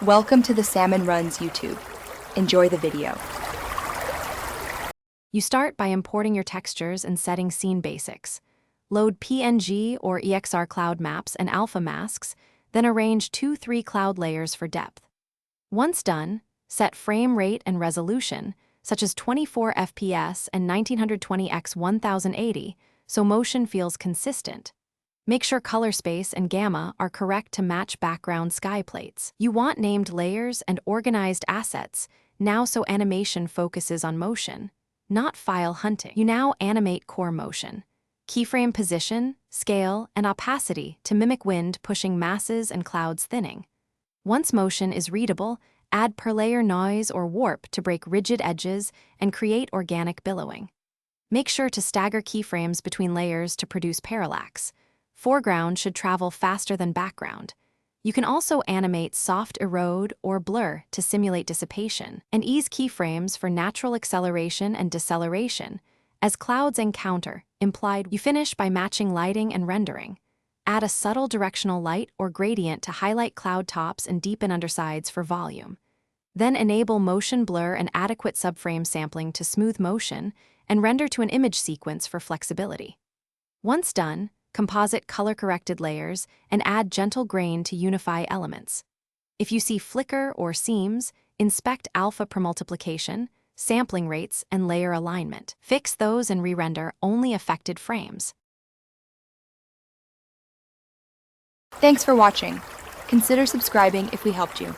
Welcome to the Salmon Runs YouTube. Enjoy the video. You start by importing your textures and setting scene basics. Load PNG or EXR cloud maps and alpha masks, then arrange 2-3 cloud layers for depth. Once done, set frame rate and resolution, such as 24 FPS and 1920x1080, so motion feels consistent. Make sure color space and gamma are correct to match background sky plates. You want named layers and organized assets, now so animation focuses on motion, not file hunting. You now animate core motion. Keyframe position, scale, and opacity to mimic wind pushing masses and clouds thinning. Once motion is readable, add per layer noise or warp to break rigid edges and create organic billowing. Make sure to stagger keyframes between layers to produce parallax. Foreground should travel faster than background. You can also animate soft erode or blur to simulate dissipation, and ease keyframes for natural acceleration and deceleration. As clouds encounter, implied, you finish by matching lighting and rendering. Add a subtle directional light or gradient to highlight cloud tops and deepen undersides for volume. Then enable motion blur and adequate subframe sampling to smooth motion, and render to an image sequence for flexibility. Once done, composite color-corrected layers and add gentle grain to unify elements. If you see flicker or seams, inspect alpha per multiplication, sampling rates, and layer alignment. Fix those and re-render only affected frames. Thanks for watching. Consider subscribing if we helped you.